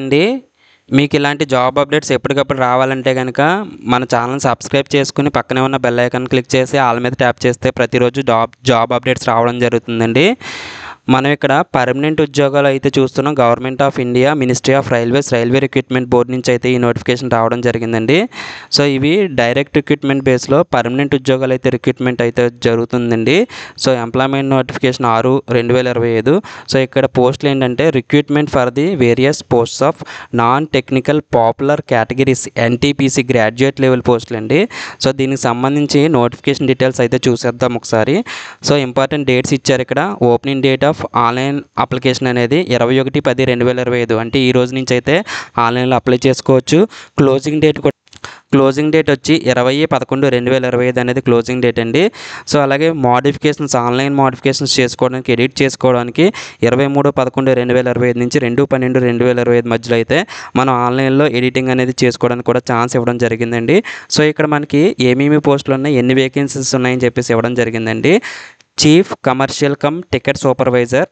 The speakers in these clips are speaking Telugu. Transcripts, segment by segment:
అండి. మీకు ఇలాంటి జాబ్ అప్డేట్స్ ఎప్పటికప్పుడు రావాలంటే గనక మన ఛానల్‌ని సబ్స్క్రైబ్ చేసుకొని పక్కనే ఉన్న బెల్ ఐకాన్ క్లిక్ చేసి ఆల్ మీద ట్యాప్ చేస్తే ప్రతిరోజు జాబ్ అప్డేట్స్ రావడం జరుగుతుందండి. మనం ఇక్కడ పర్మనెంట్ ఉద్యోగాలు అయితే చూస్తున్నాం. Government of India, ministry of railways, railway recruitment board నుంచి అయితే ఈ నోటిఫికేషన్ రావడం జరిగిందండి. సో ఇవి డైరెక్ట్ రిక్రూట్మెంట్ బేస్లో పర్మనెంట్ ఉద్యోగాలు అయితే రిక్రూట్మెంట్ అయితే జరుగుతుందండి. So employment notification 6/2025. సో ఇక్కడ పోస్టులు ఏంటంటే recruitment for the various posts of non technical popular categories NTPC graduate level పోస్టులు అండి. సో దీనికి సంబంధించి నోటిఫికేషన్ డీటెయిల్స్ అయితే చూసేద్దాం ఒకసారి. సో ఇంపార్టెంట్ డేట్స్ ఇచ్చారు ఇక్కడ. Opening date of online application అనేది 21/10/2025, అంటే ఈ రోజు నుంచి అయితే ఆన్లైన్లో అప్లై చేసుకోవచ్చు. క్లోజింగ్ డేట్ వచ్చి 20/11/2025 అనేది క్లోజింగ్ డేట్ అండి. సో అలాగే ఆన్లైన్ మోడిఫికేషన్స్ చేసుకోవడానికి, ఎడిట్ చేసుకోవడానికి 23/11/2025 నుంచి 2/12/2025 మధ్యలో అయితే మనం ఆన్లైన్లో ఎడిటింగ్ అనేది చేసుకోవడానికి కూడా ఛాన్స్ ఇవ్వడం జరిగిందండి. సో ఇక్కడ మనకి ఏమేమి పోస్టులు ఉన్నాయి, ఎన్ని వేకెన్సీస్ ఉన్నాయని చెప్పేసి ఇవ్వడం జరిగిందండి. Chief commercial cum ticket supervisor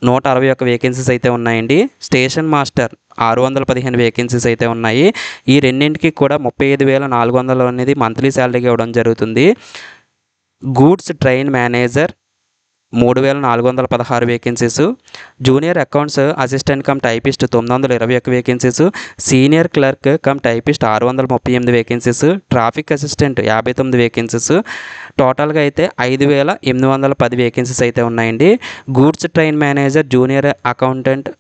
161 vacancies అయితే ఉన్నాయండి. స్టేషన్ మాస్టర్ 615 వేకెన్సీస్ అయితే ఉన్నాయి. ఈ రెండింటికి కూడా 35,400 అనేది మంత్లీ శాలరీగా ఇవ్వడం జరుగుతుంది. Goods train manager 3,416 vacancies. Junior accounts assistant cum typist 921 vacancies. Senior clerk cum typist 638 vacancies. Traffic assistant 59 vacancies. టోటల్గా అయితే 5,810 వేకెన్సీస్ అయితే ఉన్నాయండి. Goods train manager, junior accountant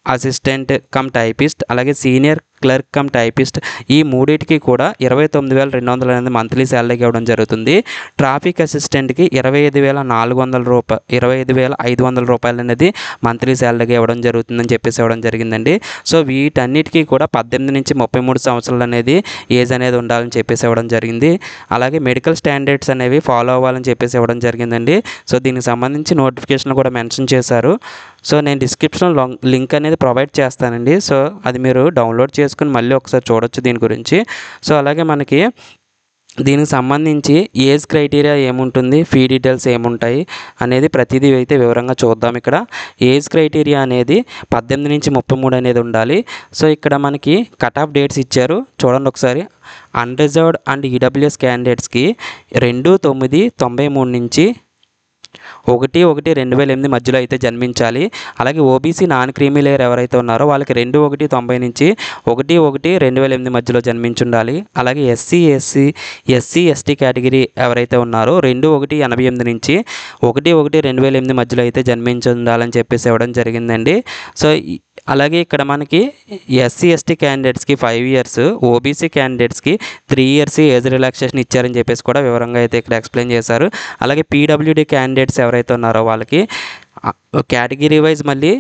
assistant cum typist, అలాగే సీనియర్ క్లర్క్ కమ్ టైపిస్ట్, ఈ మూడింటికి కూడా 29,200 అనేది మంత్లీ శాలరీకి ఇవ్వడం జరుగుతుంది. ట్రాఫిక్ అసిస్టెంట్కి 25,500 రూపాయలు అనేది మంత్లీ శాలరీగా ఇవ్వడం జరుగుతుందని చెప్పేసి ఇవ్వడం జరిగిందండి. సో వీటన్నిటికీ కూడా 18 నుంచి 33 సంవత్సరాలు అనేది ఏజ్ అనేది ఉండాలని చెప్పేసి ఇవ్వడం జరిగింది. అలాగే మెడికల్ స్టాండర్డ్స్ అనేవి ఫాలో అవ్వాలని చెప్పేసి ఇవ్వడం జరిగిందండి. సో దీనికి సంబంధించి నోటిఫికేషన్ కూడా మెన్షన్ చేశారు. సో నేను డిస్క్రిప్షన్లో లింక్ అనేది ప్రొవైడ్ చేస్తానండి. సో అది మీరు డౌన్లోడ్ చేసుకుని మళ్ళీ ఒకసారి చూడొచ్చు దీని గురించి. సో అలాగే మనకి దీనికి సంబంధించి ఏజ్ క్రైటీరియా ఏముంటుంది, ఫీ డీటెయిల్స్ ఏముంటాయి అనేది ప్రతిదీ అయితే వివరంగా చూద్దాం. ఇక్కడ ఏజ్ క్రైటీరియా అనేది 18 నుంచి 33 అనేది ఉండాలి. సో ఇక్కడ మనకి కట్ ఆఫ్ డేట్స్ ఇచ్చారు, చూడండి ఒకసారి. అన్రిజర్వ్డ్ అండ్ ఈడబ్ల్యూఎస్ క్యాండిడేట్స్కి 2/9/93 నుంచి 1/1/2008 మధ్యలో అయితే జన్మించాలి. అలాగే ఓబీసీ నాన్ క్రీమీ లేయర్ ఎవరైతే ఉన్నారో వాళ్ళకి 2/1/90 నుంచి 1/1/2008 మధ్యలో జన్మించుండాలి. అలాగే ఎస్సీ/ఎస్టీ కేటగిరీ ఎవరైతే ఉన్నారో 2/1/88 నుంచి 1/1/2008 మధ్యలో అయితే జన్మించుండాలని చెప్పేసి ఇవ్వడం జరిగిందండి. సో అలాగే ఇక్కడ మనకి ఎస్సీ/ఎస్టీ క్యాండిడేట్స్కి 5 ఇయర్స్, ఓబీసీ క్యాండిడేట్స్కి 3 ఇయర్స్ ఏజ్ రిలాక్సేషన్ ఇచ్చారని చెప్పేసి కూడా వివరంగా అయితే ఇక్కడ ఎక్స్ప్లెయిన్ చేశారు. అలాగే పీడబ్ల్యూడీ క్యాండిడేట్స్ ఎవరైతే ఉన్నారో వాళ్ళకి కేటగిరీ వైజ్ మళ్ళీ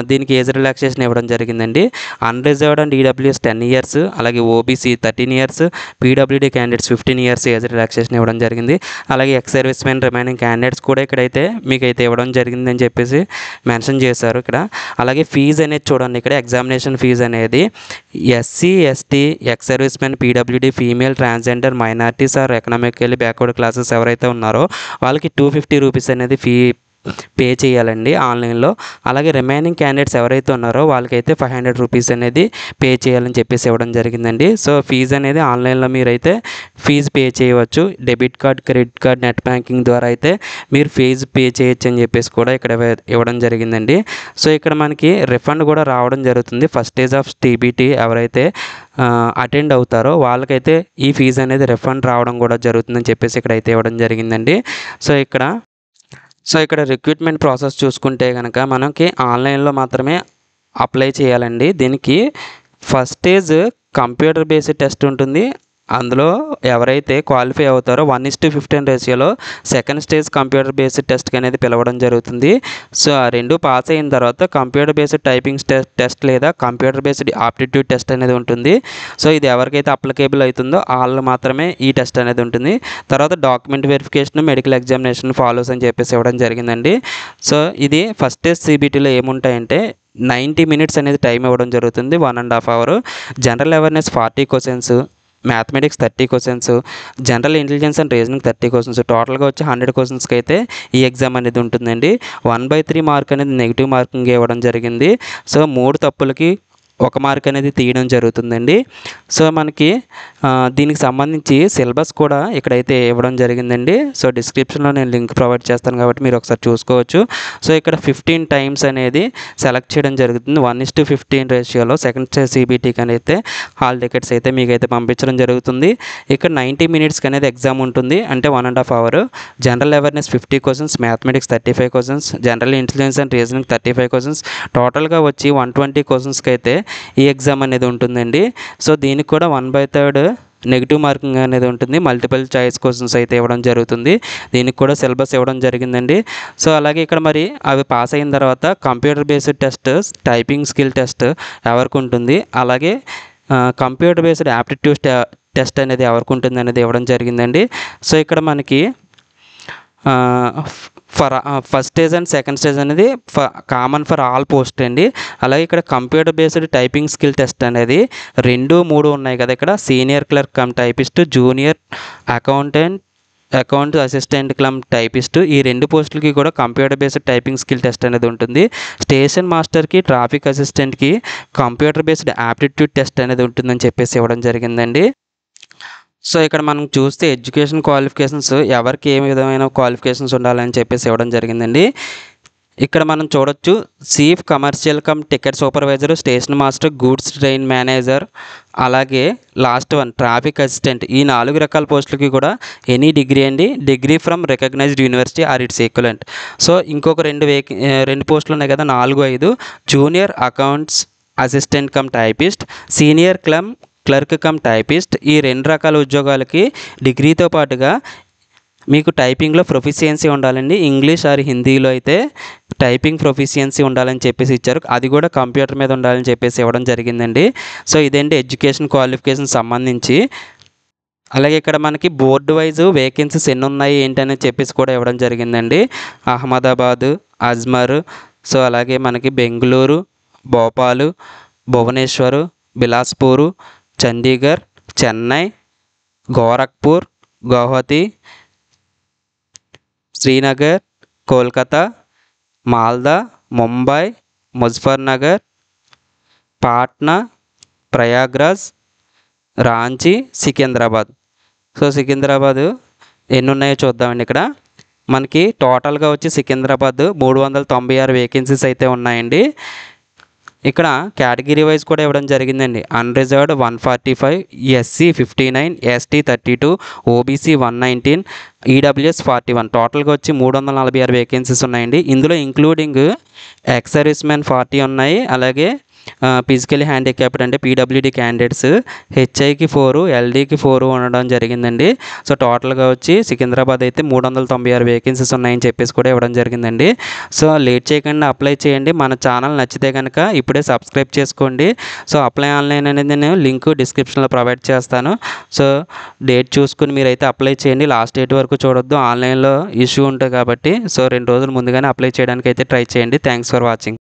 దీనికి ఏజ్ రిలాక్సేషన్ ఇవ్వడం జరిగిందండి. అన్రిజర్వ్డ్ అండ్ ఈడబ్ల్యూఎస్ 10 ఇయర్స్, అలాగే OBC 13 years, PWD candidates 15 years age relaxation ఇవ్వడం జరిగింది. అలాగే ex service men remaining candidates కూడా ఇక్కడైతే మీకైతే ఇవ్వడం జరిగిందని చెప్పేసి మెన్షన్ చేశారు ఇక్కడ. అలాగే ఫీజు అనేది చూడండి, ఇక్కడ ఎగ్జామినేషన్ ఫీజు అనేది SC ST, ex servicemen, PWD, female, transgender, minorities or economically backward classes ఎవరైతే ఉన్నారో వాళ్ళకి 250 రూపీస్ అనేది ఫీ పే చేయాలండి ఆన్లైన్లో. అలాగే రిమైనింగ్ క్యాండిడేట్స్ ఎవరైతే ఉన్నారో వాళ్ళకైతే 500 రూపీస్ అనేది పే చేయాలని చెప్పేసి ఇవ్వడం జరిగిందండి. సో ఫీజు అనేది ఆన్లైన్లో మీరైతే ఫీజు పే చేయవచ్చు. Debit card, credit card, net banking ద్వారా అయితే మీరు ఫీజు పే చేయొచ్చు అని చెప్పేసి కూడా ఇక్కడ ఇవ్వడం జరిగిందండి. సో ఇక్కడ మనకి రిఫండ్ కూడా రావడం జరుగుతుంది. ఫస్ట్ స్టేజ్ ఆఫ్ టీబీటీ ఎవరైతే అటెండ్ అవుతారో వాళ్ళకైతే ఈ ఫీజు అనేది రిఫండ్ రావడం కూడా జరుగుతుందని చెప్పేసి ఇక్కడ అయితే ఇవ్వడం జరిగిందండి. సో ఇక్కడ రిక్రూట్మెంట్ ప్రాసెస్ చూసుకుంటే కనుక మనకి ఆన్లైన్లో మాత్రమే అప్లై చేయాలండి. దీనికి first stage computer based test ఉంటుంది. అందులో ఎవరైతే క్వాలిఫై అవుతారో 1:15 రేషియోలో సెకండ్ స్టేజ్ కంప్యూటర్ బేస్డ్ టెస్ట్కి అనేది పిలవడం జరుగుతుంది. సో ఆ రెండు పాస్ అయిన తర్వాత కంప్యూటర్ బేస్డ్ టైపింగ్ టెస్ట్ లేదా కంప్యూటర్ బేస్డ్ ఆప్టిట్యూడ్ టెస్ట్ అనేది ఉంటుంది. సో ఇది ఎవరికైతే అప్లికేబుల్ అవుతుందో వాళ్ళు మాత్రమే ఈ టెస్ట్ అనేది ఉంటుంది. తర్వాత document verification, medical examination follows అని చెప్పేసి ఇవ్వడం జరిగిందండి. సో ఇది ఫస్ట్ స్టేజ్ సిబిటీలో ఏముంటాయంటే 90 మినిట్స్ అనేది టైం ఇవ్వడం జరుగుతుంది, 1.5 hour. General awareness 40 questions, mathematics 30 questions, general intelligence and reasoning 30 questions, టోటల్గా వచ్చి 100 క్వశ్చన్స్కి అయితే ఈ ఎగ్జామ్ అనేది ఉంటుందండి. 1/3 మార్క్ అనేది నెగిటివ్ మార్కింగ్ ఇవ్వడం జరిగింది. సో 3 తప్పులకి ఒక మార్క్ అనేది తీయడం జరుగుతుందండి. సో మనకి దీనికి సంబంధించి సిలబస్ కూడా ఇక్కడైతే ఇవ్వడం జరిగిందండి. సో డిస్క్రిప్షన్లో నేను లింక్ ప్రొవైడ్ చేస్తాను కాబట్టి మీరు ఒకసారి చూసుకోవచ్చు. సో ఇక్కడ 15 టైమ్స్ అనేది సెలెక్ట్ చేయడం జరుగుతుంది. 1:15 రేషియోలో సెకండ్ CBTకి అయితే హాల్ టికెట్స్ అయితే మీకైతే పంపించడం జరుగుతుంది. ఇక్కడ 90 మినిట్స్కి అనేది ఎగ్జామ్ ఉంటుంది, అంటే 1.5 hour. General awareness 50 questions, mathematics 35 questions, general intelligence and reasoning 35 questions, టోటల్గా వచ్చి 120 క్వశ్చన్స్కి అయితే ఈ ఎగ్జామ్ అనేది ఉంటుందండి. సో దీనికి కూడా 1/3 నెగిటివ్ మార్కింగ్ అనేది ఉంటుంది. మల్టిపుల్ చాయిస్ క్వశ్చన్స్ అయితే ఇవ్వడం జరుగుతుంది. దీనికి కూడా సిలబస్ ఇవ్వడం జరిగిందండి. సో అలాగే ఇక్కడ మరి అవి పాస్ అయిన తర్వాత computer based test, typing skill test ఎవరికి ఉంటుంది, అలాగే కంప్యూటర్ బేస్డ్ యాప్టిట్యూడ్ టెస్ట్ అనేది ఎవరికి ఉంటుంది అనేది ఇవ్వడం జరిగిందండి. సో ఇక్కడ మనకి first stage and second stage అనేది కామన్ ఫర్ ఆల్ పోస్ట్ అండి. అలాగే ఇక్కడ computer based typing skill test అనేది 2, 3 ఉన్నాయి కదా. ఇక్కడ senior clerk cum typist, junior account assistant cum typist, ఈ 2 పోస్టులకి కూడా computer based typing skill test అనేది ఉంటుంది. స్టేషన్ మాస్టర్కి, ట్రాఫిక్ అసిస్టెంట్కి కంప్యూటర్ బేస్డ్ యాప్టిట్యూడ్ టెస్ట్ అనేది ఉంటుందని చెప్పేసి ఇవ్వడం జరిగిందండి. సో ఇక్కడ మనం చూస్తే ఎడ్యుకేషన్ క్వాలిఫికేషన్స్ ఎవరికి ఏ విధమైన క్వాలిఫికేషన్స్ ఉండాలని చెప్పేసి ఇవ్వడం జరిగిందండి. ఇక్కడ మనం చూడొచ్చు chief commercial cum ticket supervisor, station master, goods train manager, అలాగే లాస్ట్ వన్ ట్రాఫిక్ అసిస్టెంట్. ఈ 4 రకాల పోస్టులకి కూడా ఎనీ డిగ్రీ అండి, degree from recognised university or its equivalent. So ఇంకొక 2 పోస్టులు ఉన్నాయి కదా, 4, 5. Junior accounts assistant cum typist, senior clerk cum typist. ఈ 2 రకాల ఉద్యోగాలకి డిగ్రీతో పాటుగా మీకు టైపింగ్లో ప్రొఫిషియన్సీ ఉండాలండి. ఇంగ్లీష్ ఆర్ హిందీలో అయితే టైపింగ్ ప్రొఫిషియన్సీ ఉండాలని చెప్పేసి ఇచ్చారు. అది కూడా కంప్యూటర్ మీద ఉండాలని చెప్పేసి ఇవ్వడం జరిగిందండి. సో ఇదేంటి ఎడ్యుకేషన్ క్వాలిఫికేషన్ సంబంధించి. అలాగే ఇక్కడ మనకి బోర్డు వైజ్ వేకెన్సీస్ ఎన్ని ఉన్నాయి ఏంటని చెప్పేసి కూడా ఇవ్వడం జరిగిందండి. అహ్మదాబాద్, అజ్మర్, సో అలాగే మనకి బెంగళూరు, భోపాల్, భువనేశ్వర్, బిలాస్పూర్, చండీగఢ్, చెన్నై, గోరఖ్పూర్, గౌహతి, శ్రీనగర్, కోల్కతా, మాల్దా, ముంబై, ముజఫర్నగర్, పాట్నా, ప్రయాగ్రాజ్, రాంచీ, సికింద్రాబాద్. సో సికింద్రాబాద్ ఎన్ని ఉన్నాయో చూద్దామండి. ఇక్కడ మనకి టోటల్గా వచ్చి సికింద్రాబాద్ 396 వేకెన్సీస్ అయితే ఉన్నాయండి. ఇక్కడ కేటగిరీ వైజ్ కూడా ఇవ్వడం జరిగిందండి. Unreserved 145, SC 59, ST 32, OBC 119, EWS 41. టోటల్గా వచ్చి 346 వేకెన్సీస్ ఉన్నాయండి. ఇందులో ఇంక్లూడింగ్ ఎక్స్ సర్వీస్ మెన్ 40 ఉన్నాయి. అలాగే ఫిజికలీ హ్యాండిక్యాప్డ్ అంటే PWD క్యాండిడేట్స్ HIకి 4, LDకి 4 ఉండడం జరిగిందండి. సో టోటల్గా వచ్చి సికింద్రాబాద్ అయితే 396 వేకెన్సీస్ ఉన్నాయని చెప్పేసి కూడా ఇవ్వడం జరిగిందండి. సో లేట్ చేయకుండా అప్లై చేయండి. మన ఛానల్ నచ్చితే కనుక ఇప్పుడే సబ్స్క్రైబ్ చేసుకోండి. సో అప్లై ఆన్లైన్ అనేది నేను లింక్ డిస్క్రిప్షన్లో ప్రొవైడ్ చేస్తాను. సో డేట్ చూసుకుని మీరైతే అప్లై చేయండి. లాస్ట్ డేట్ వరకు చూడొద్దు, ఆన్లైన్లో ఇష్యూ ఉంటుంది కాబట్టి. సో 2 రోజులు ముందుగానే అప్లై చేయడానికి అయితే ట్రై చేయండి. Thanks for watching.